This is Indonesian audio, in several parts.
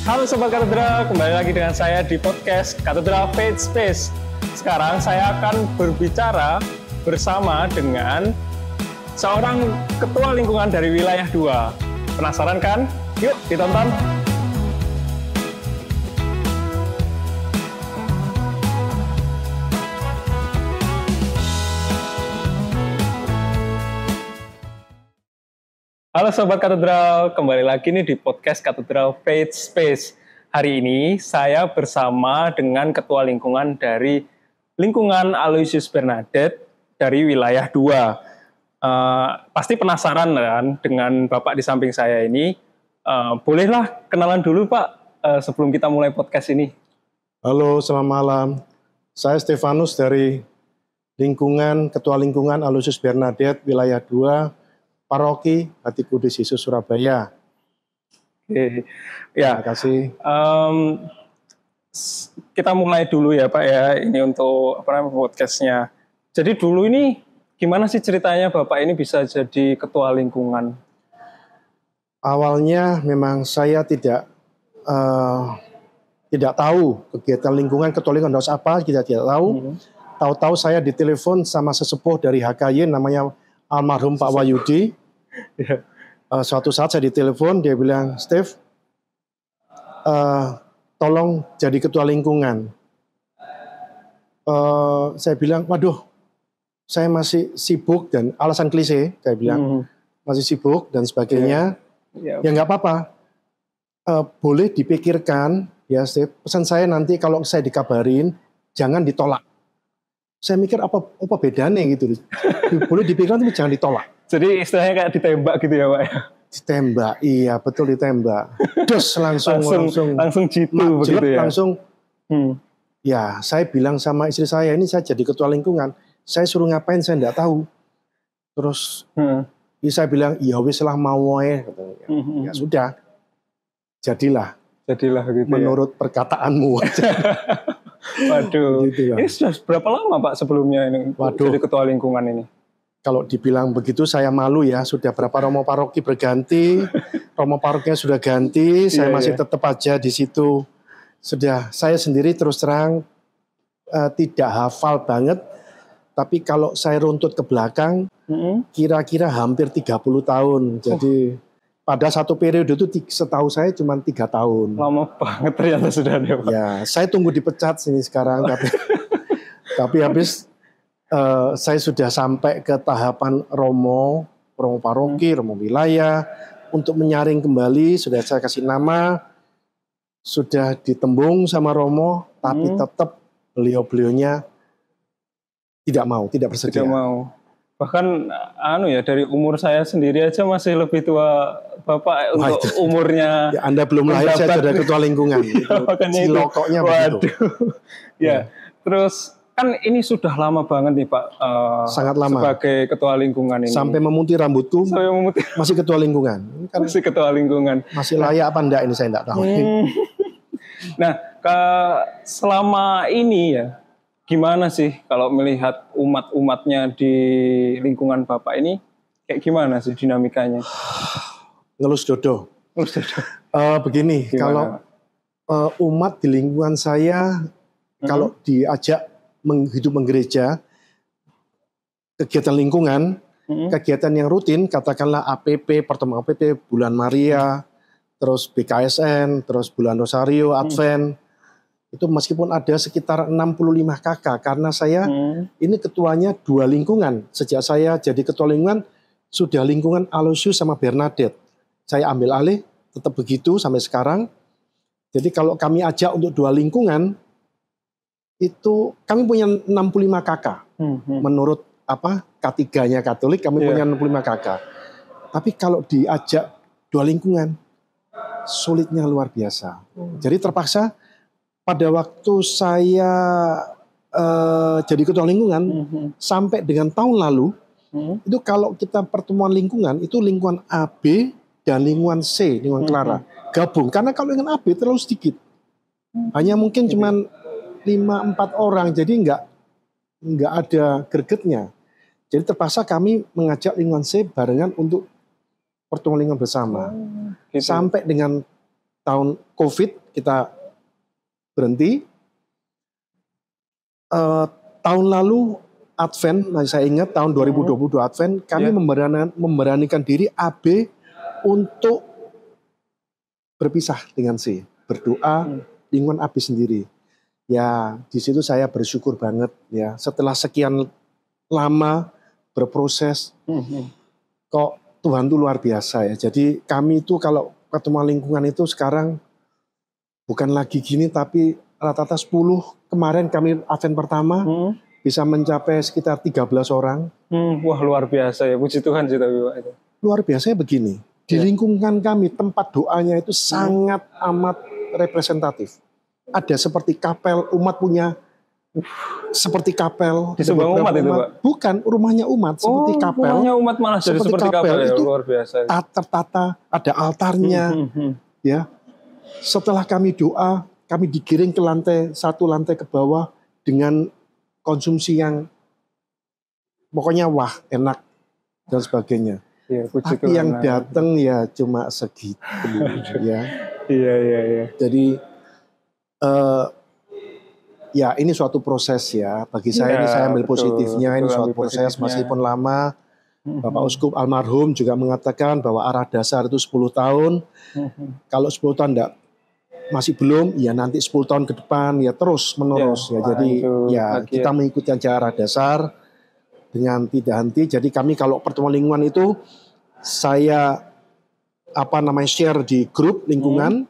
Halo Sobat Katedral, kembali lagi dengan saya di podcast Katedral Faith Space. Sekarang saya akan berbicara bersama dengan seorang ketua lingkungan dari wilayah 2. Penasaran kan? Yuk ditonton. Halo Sobat Katedral, kembali lagi nih di podcast Katedral Faith Space. Hari ini saya bersama dengan Ketua Lingkungan dari Lingkungan Aloysius Bernadette dari wilayah 2. Pasti penasaran kan dengan Bapak di samping saya ini. Bolehlah kenalan dulu Pak sebelum kita mulai podcast ini. Halo, selamat malam. Saya Stefanus dari Ketua Lingkungan Aloysius Bernadette wilayah 2. Paroki Hati Kudus Yesus Surabaya. Oke, ya. Terima kasih. Kita mulai dulu ya Pak ya, ini untuk podcastnya. Jadi dulu ini gimana sih ceritanya Bapak ini bisa jadi ketua lingkungan? Awalnya memang saya tidak tahu kegiatan lingkungan, ketua lingkungan harus apa, kita tidak tahu. Tahu-tahu saya ditelepon sama sesepuh dari HKY namanya almarhum Pak Wahyudi. Suatu saat saya ditelepon, dia bilang, Steve, tolong jadi ketua lingkungan. Saya bilang, waduh, saya masih sibuk, dan alasan klise, saya bilang, masih sibuk dan sebagainya. Ya nggak apa-apa, boleh dipikirkan, ya Steve, pesan saya nanti kalau saya dikabarin, jangan ditolak. Saya mikir apa bedanya gitu. Boleh dipikirkan tapi jangan ditolak. Jadi istilahnya kayak ditembak gitu ya Pak ya? Ditembak, iya betul ditembak. Terus langsung jitu begitu ya? Langsung, ya saya bilang sama istri saya, ini saya jadi ketua lingkungan. Saya suruh ngapain saya enggak tahu. Terus saya bilang, ya wis lah mau ya sudah. Jadilah gitu menurut perkataanmu. Waduh, gitu ini sudah berapa lama Pak sebelumnya ini jadi ketua lingkungan ini? Kalau dibilang begitu saya malu ya, sudah berapa romo paroki berganti, romo parokinya sudah ganti, saya masih tetap aja di situ. Sudah, saya sendiri terus terang tidak hafal banget, tapi kalau saya runtut ke belakang, kira-kira hampir 30 tahun. Jadi pada satu periode itu setahu saya cuma 3 tahun. Lama banget ternyata sudah ada Pak. Ya, saya tunggu dipecat sini sekarang, tapi habis saya sudah sampai ke tahapan romo paroki, romo wilayah, untuk menyaring kembali, sudah saya kasih nama, sudah ditembung sama romo, tapi tetap beliau-beliaunya tidak bersedia. Tidak mau. Bahkan dari umur saya sendiri aja masih lebih tua Bapak untuk umurnya. Ya, Anda belum lahir saya sudah ketua lingkungan. Cilokoknya begitu. Ya. Terus kan ini sudah lama banget nih Pak. Sangat lama. Sebagai ketua lingkungan ini. Sampai memutih rambutku. Masih ketua lingkungan. Masih ketua lingkungan. Masih layak apa enggak ini saya enggak tahu. Nah, selama ini ya, gimana sih kalau melihat umat-umatnya di lingkungan Bapak ini, kayak gimana sih dinamikanya? Ngelus dodo. Begini, gimana? Kalau umat di lingkungan saya, kalau diajak hidup menggereja, kegiatan lingkungan, kegiatan yang rutin, katakanlah APP, pertemuan APP, Bulan Maria, terus BKSN, terus Bulan Rosario, Advent, itu meskipun ada sekitar 65 kakak, karena saya ini ketuanya 2 lingkungan. Sejak saya jadi ketua lingkungan, sudah lingkungan Aloysius sama Bernadette. Saya ambil alih, tetap begitu sampai sekarang. Jadi kalau kami ajak untuk 2 lingkungan, itu kami punya 65 kakak. Menurut K3-nya Katolik, kami punya 65 kakak. Tapi kalau diajak 2 lingkungan, sulitnya luar biasa. Jadi terpaksa pada waktu saya jadi ketua lingkungan, sampai dengan tahun lalu, itu kalau kita pertemuan lingkungan, itu lingkungan AB dan lingkungan C, lingkungan Clara, gabung. Karena kalau lingkungan AB terlalu sedikit. Hanya mungkin cuma 5-4 orang, jadi nggak ada gregetnya. Jadi terpaksa kami mengajak lingkungan C barengan untuk pertemuan lingkungan bersama. Gitu. Sampai dengan tahun COVID kita berhenti. Tahun lalu Advent, masih saya ingat tahun 2022 Advent, kami memberanikan diri AB untuk berpisah dengan C, berdoa lingkungan AB sendiri. Ya, di situ saya bersyukur banget ya. Setelah sekian lama berproses, kok Tuhan itu luar biasa ya. Jadi kami itu kalau ketemu lingkungan itu sekarang bukan lagi gini, tapi rata-rata 10, kemarin kami Advent pertama bisa mencapai sekitar 13 orang. Wah, luar biasa ya, puji Tuhan sih tapi Pak itu. Luar biasanya begini, di lingkungan kami tempat doanya itu sangat amat representatif. Ada seperti kapel, umat punya seperti kapel. Di sebuah umat itu Pak? Bukan, rumahnya umat seperti kapel. Rumahnya umat malah jadi seperti kapel ya, itu luar biasa. Tertata, ada altarnya. Ya. Setelah kami doa, kami digiring ke satu lantai ke bawah dengan konsumsi yang pokoknya wah, enak dan sebagainya. Ya, tapi yang datang ya cuma segitu ya. Iya. Jadi ya ini suatu proses ya. Bagi saya ini saya ambil positifnya, ini suatu proses meskipun lama. Bapak Uskup almarhum juga mengatakan bahwa arah dasar itu 10 tahun. Kalau 10 tahun enggak masih belum, ya nanti 10 tahun ke depan ya terus menerus ya. Jadi ya kita mengikuti arah dasar dengan tidak henti. Jadi kami kalau pertemuan lingkungan itu saya share di grup lingkungan,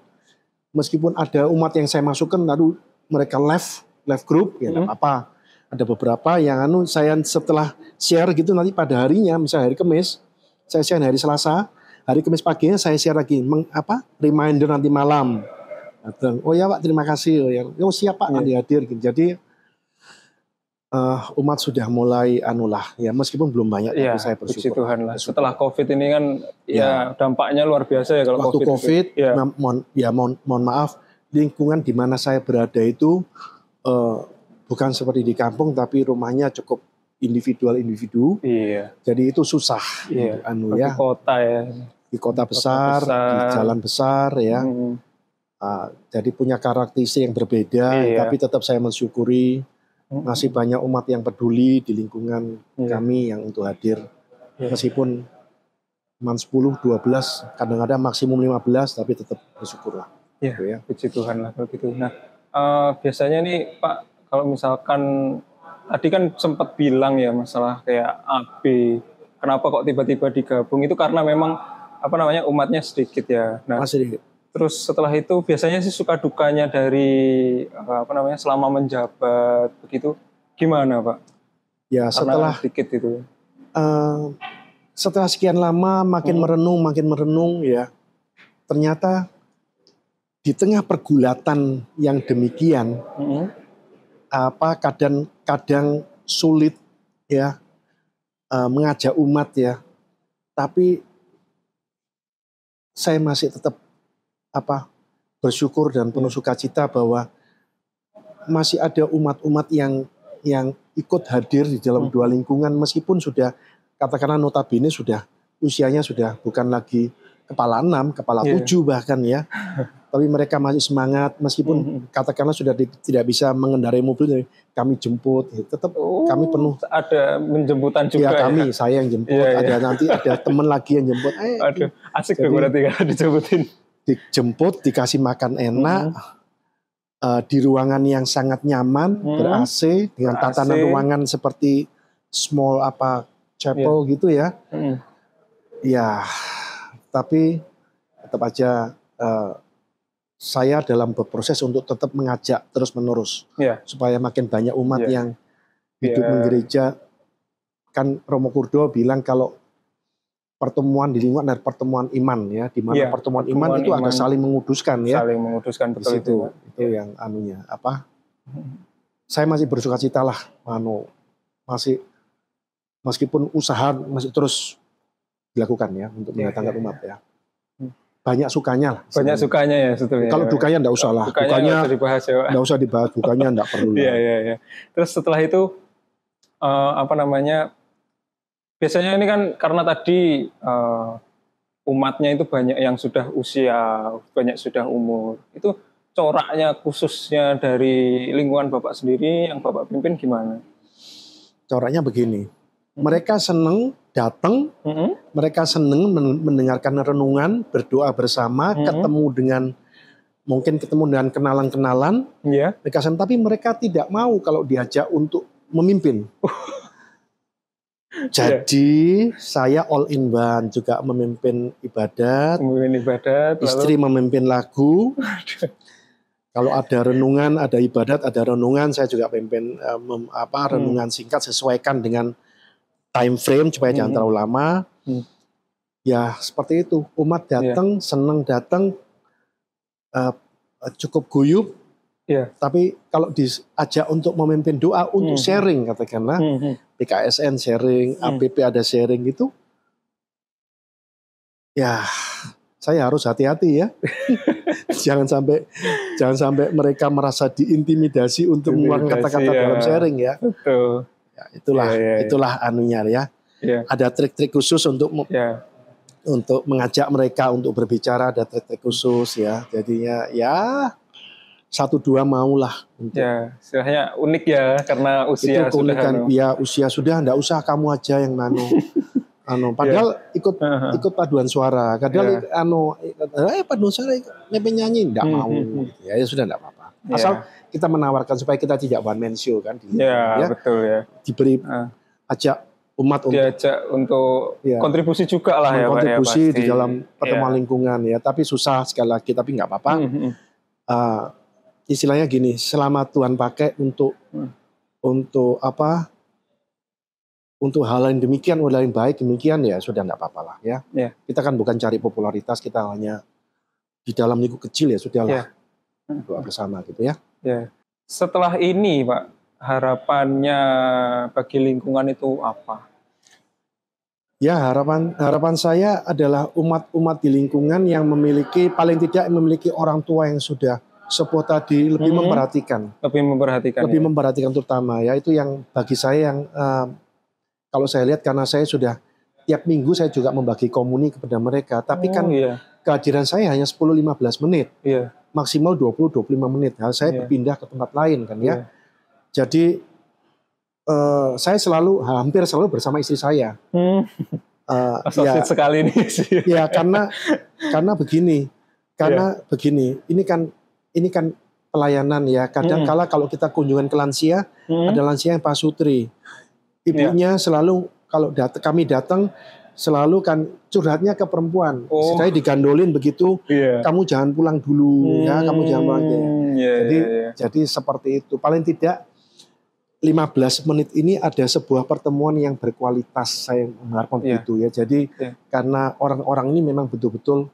meskipun ada umat yang saya masukkan lalu mereka left group ya enggak apa-apa. Ada beberapa yang saya setelah share gitu nanti pada harinya, misalnya hari Kamis, saya share hari Selasa, hari Kamis paginya saya share lagi reminder nanti malam. Oh ya Pak, terima kasih. Oh siap Pak, nanti hadir. Jadi umat sudah mulai ya meskipun belum banyak tapi saya bersyukur. Puji Tuhan lah. Setelah COVID ini kan ya dampaknya luar biasa ya kalau waktu COVID mohon maaf, lingkungan di mana saya berada itu bukan seperti di kampung tapi rumahnya cukup individu. Iya. Jadi itu susah. Iya. Di kota ya. Di kota besar, di jalan besar ya. Jadi punya karakteristik yang berbeda, tapi tetap saya mensyukuri masih banyak umat yang peduli di lingkungan kami yang untuk hadir. Meskipun cuma 10, 12, kadang-kadang maksimum 15, tapi tetap bersyukurlah. Iya, puji Tuhan lah kalau gitu. Nah, biasanya nih Pak, kalau misalkan tadi kan sempat bilang ya masalah kayak AB, kenapa kok tiba-tiba digabung itu karena memang umatnya sedikit ya. Nah, sedikit. Terus setelah itu biasanya sih suka dukanya dari selama menjabat begitu gimana Pak? Ya setelah sedikit itu. Setelah sekian lama makin merenung ya. Ternyata di tengah pergulatan yang demikian kadang sulit ya mengajak umat ya. Tapi saya masih tetap bersyukur dan penuh sukacita bahwa masih ada umat-umat yang ikut hadir di dalam dua lingkungan meskipun sudah katakanlah notabene sudah usianya sudah bukan lagi kepala 6, kepala 7 bahkan ya. Tapi mereka masih semangat meskipun katakanlah sudah tidak bisa mengendarai mobil, kami jemput, tetap kami penuh. Ada menjemputan juga ya? Saya yang jemput, nanti ada teman lagi yang jemput. Aduh, asik dong berarti kalau dijemputin. Dijemput, dikasih makan enak, di ruangan yang sangat nyaman, ber-AC, dengan tatanan ruangan seperti small chapel gitu ya. Ya, tapi tetap aja saya dalam berproses untuk tetap mengajak terus menerus supaya makin banyak umat yang hidup menggereja. Kan Romo Kurdo bilang kalau pertemuan di lingkungan ada pertemuan iman ya, di mana pertemuan iman itu ada saling menguduskan ya. Saling menguduskan betul itu yang saya masih bersukacita lah, masih meskipun usaha masih terus dilakukan ya untuk mendatangkan umat ya. Banyak sukanya lah. Banyak sukanya ya sebetulnya. Kalau dukanya enggak usah lah. Dukanya enggak usah dibahas, dukanya enggak perlu. Iya. Terus setelah itu biasanya ini kan karena tadi umatnya itu banyak yang sudah usia, banyak sudah umur. Itu coraknya khususnya dari lingkungan Bapak sendiri yang Bapak pimpin gimana? Coraknya begini, mereka seneng datang, mereka seneng mendengarkan renungan, berdoa bersama, mungkin ketemu dengan kenalan-kenalan, mereka seneng, tapi mereka tidak mau kalau diajak untuk memimpin. Jadi saya all in one, juga memimpin ibadat, istri memimpin lagu. Kalau ada renungan, ada ibadat, ada renungan, saya juga memimpin renungan singkat sesuaikan dengan time frame supaya jangan terlalu lama. Ya seperti itu, umat datang, senang datang, cukup guyup. Tapi kalau diajak untuk memimpin doa, untuk sharing katakanlah, PKSN sharing, APP ada sharing gitu, ya saya harus hati-hati ya. jangan sampai mereka merasa diintimidasi untuk mengeluarkan kata-kata dalam sharing ya. Betul. Ya, itulah anunya ya. Ada trik-trik khusus untuk mengajak mereka untuk berbicara, ada trik-trik khusus ya. Jadinya ya 1-2 maulah. Ya, istilahnya unik ya karena usia itu keunikan, sudah. Ya usia sudah, enggak usah kamu aja yang padahal ikut paduan suara. Kadang paduan suara nyanyi enggak mau. Ya sudah enggak apa-apa. Asal kita menawarkan supaya kita tidak one man show kan. Betul ya. Diberi ajak umat untuk kontribusi juga lah ya Pak. Kontribusi di dalam pertemuan lingkungan ya. Tapi susah sekali lagi, tapi enggak apa-apa. Istilahnya gini, selama Tuhan pakai untuk hal yang demikian, hal yang baik demikian ya sudah enggak apa-apa lah ya. Kita kan bukan cari popularitas, kita hanya di dalam lingkup kecil ya sudahlah. Doa bersama gitu ya. Setelah ini Pak, harapannya bagi lingkungan itu apa? Ya harapan saya adalah umat-umat di lingkungan yang paling tidak memiliki orang tua yang sudah sepuh tadi, lebih memperhatikan terutama ya, itu yang bagi saya yang kalau saya lihat, karena saya sudah tiap minggu saya juga membagi komuni kepada mereka, tapi kehadiran saya hanya 10-15 menit, maksimal 20-25 menit. Saya berpindah ke tempat lain kan ya. Jadi saya hampir selalu bersama istri saya. Sekali nih sih. Ya karena begini, ini kan pelayanan ya. Kadang kala kalau kita kunjungan ke lansia, ada lansia yang pasutri. Ibunya selalu kalau kami datang selalu kan curhatnya ke perempuan. Saya digandolin begitu, kamu jangan pulang dulu ya, kamu jangan pulang. Jadi seperti itu. Paling tidak 15 menit ini ada sebuah pertemuan yang berkualitas, saya mengharapkan begitu ya. Jadi karena orang-orang ini memang betul-betul,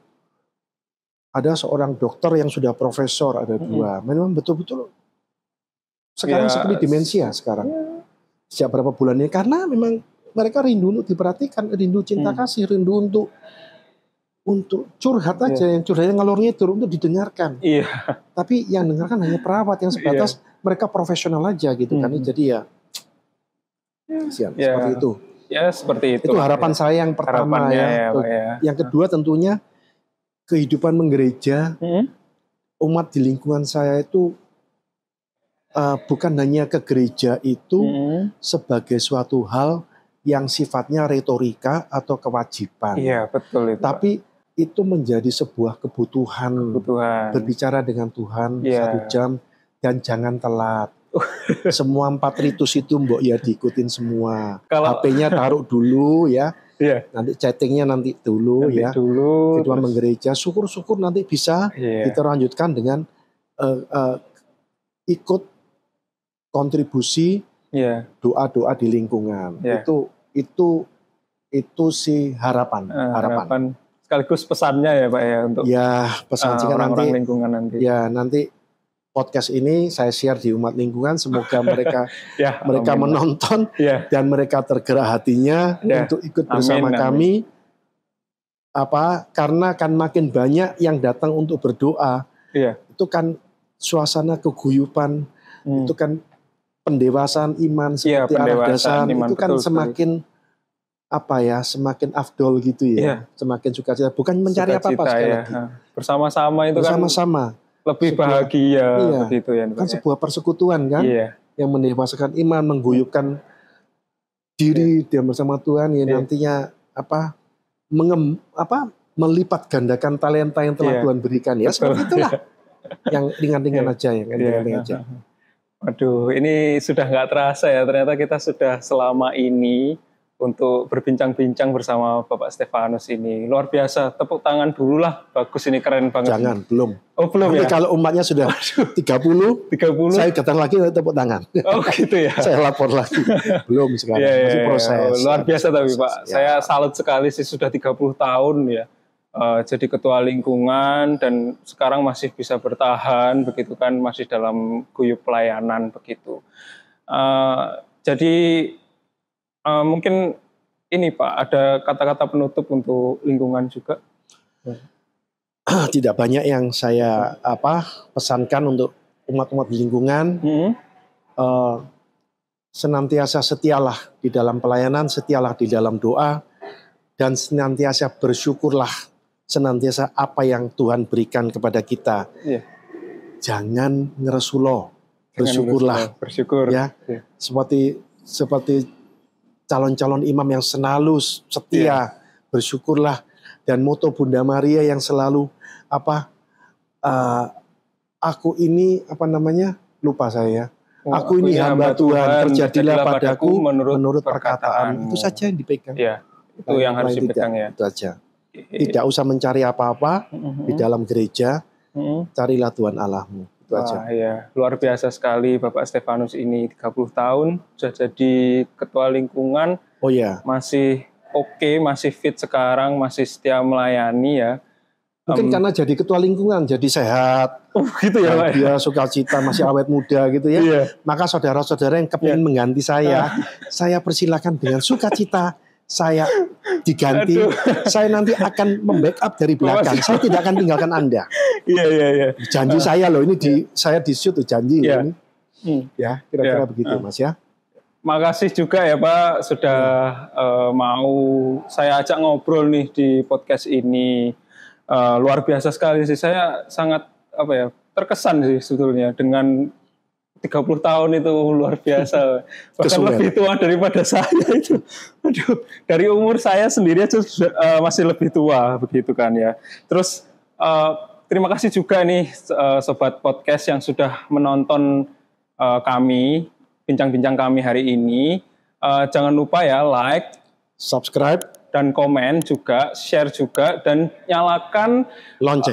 ada seorang dokter yang sudah profesor, ada 2. Memang betul-betul sekarang seperti demensia sekarang. Sejak berapa bulan ini, karena memang mereka rindu untuk diperhatikan, rindu cinta kasih, rindu untuk curhat aja, yang curhatnya ngalurnya itu untuk didengarkan. Tapi yang dengarkan hanya perawat yang sebatas mereka profesional aja gitu kan. Jadi seperti itu. Ya seperti itu. Itu harapan saya yang pertama ya. Yang kedua tentunya kehidupan menggereja, umat di lingkungan saya itu bukan hanya ke gereja itu sebagai suatu hal yang sifatnya retorika atau kewajiban. Betul itu. Tapi itu menjadi sebuah kebutuhan. Berbicara dengan Tuhan 1 jam dan jangan telat. Semua 4 ritus itu mbok ya diikutin semua. HP-nya taruh dulu ya. Nanti chattingnya nanti dulu ya. Kedua menggereja, syukur-syukur nanti bisa kita lanjutkan dengan ikut kontribusi doa-doa di lingkungan. Itu sih harapan. Sekaligus pesannya ya Pak ya untuk pesan orang-orang lingkungan nanti. Nanti podcast ini saya share di umat lingkungan, semoga mereka menonton dan mereka tergerak hatinya untuk ikut bersama kami. Karena kan makin banyak yang datang untuk berdoa. Itu kan suasana keguyupan, itu kan pendewasaan iman seperti arah dasar, itu kan semakin semakin afdol gitu ya, Iya. semakin sukacita. Bukan mencari apa-apa Sukacita, sekali ya. lagi. Bersama-sama itu Bersama-sama. kan lebih Sebuah- bahagia iya. begitu ya. Kan sebuah persekutuan kan, Iya. yang mendewasakan iman, mengguyupkan diri dia bersama Tuhan, ya Iya. nantinya melipat gandakan talenta yang telah Iya. Tuhan berikan. Ya Betul. seperti itulah. Yang ringan-ringan Iya. aja, yang ringan-ringan aja. Aduh, ini sudah nggak terasa ya. Ternyata kita sudah selama ini untuk berbincang-bincang bersama Bapak Stefanus ini. Luar biasa. Tepuk tangan dulu lah. Bagus ini, keren banget. Jangan, belum. Oh, belum Nanti ya? kalau umatnya sudah 30, 30? saya datang lagi tepuk tangan. Oh gitu ya? Saya lapor lagi. Belum sekarang, Iya, masih iya, proses. luar biasa tapi Proses, Pak. ya. Saya salut sekali sih, sudah 30 tahun ya. Jadi ketua lingkungan dan sekarang masih bisa bertahan begitu kan, masih dalam guyup pelayanan begitu. Jadi mungkin ini Pak, ada kata-kata penutup untuk lingkungan juga? Tidak banyak yang saya pesankan untuk umat-umat di lingkungan. Senantiasa setialah di dalam pelayanan, setialah di dalam doa, dan senantiasa bersyukurlah senantiasa apa yang Tuhan berikan kepada kita. Iya. Jangan ngeresulo, bersyukurlah. Bersyukur. Ya, Iya. seperti calon-calon imam yang selalu setia, bersyukurlah. Dan moto Bunda Maria yang selalu aku ini lupa saya. Aku ini hamba Tuhan, terjadilah padaku menurut perkataan. Itu saja yang dipegang. Ya, itu yang harus dipegang ya. Itu aja. Tidak usah mencari apa-apa di dalam gereja, carilah Tuhan Allahmu. Itu aja. Ya, luar biasa sekali Bapak Stefanus ini, 30 tahun sudah jadi ketua lingkungan. Oh ya. Masih oke, masih fit sekarang, masih setia melayani ya. Mungkin karena jadi ketua lingkungan, jadi sehat. Oh gitu ya Pak. Dia sukacita, masih awet muda gitu ya. Iya. Maka saudara-saudara yang kepingin mengganti saya persilakan dengan sukacita. Saya diganti, saya nanti akan membackup dari belakang. Saya tidak akan tinggalkan Anda. Iya. Janji saya loh, ini saya di shoot janji Iya. ini. Ya, kira-kira begitu Mas ya. Makasih juga ya Pak sudah mau saya ajak ngobrol nih di podcast ini. Luar biasa sekali sih, saya sangat terkesan sih sebetulnya dengan 30 tahun itu, luar biasa. Bahkan lebih tua daripada saya itu. Aduh, dari umur saya sendiri aja masih lebih tua begitu kan ya. Terus terima kasih juga nih sobat podcast yang sudah menonton kami, bincang-bincang kami hari ini. Jangan lupa ya like, subscribe, dan komen juga, share juga, dan nyalakan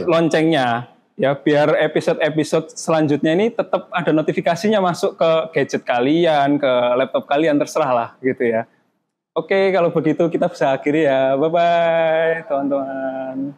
loncengnya. Ya, biar episode-episode selanjutnya ini tetap ada notifikasinya masuk ke gadget kalian, ke laptop kalian, terserah lah gitu ya. Oke, kalau begitu kita bisa akhiri ya. Bye-bye teman-teman.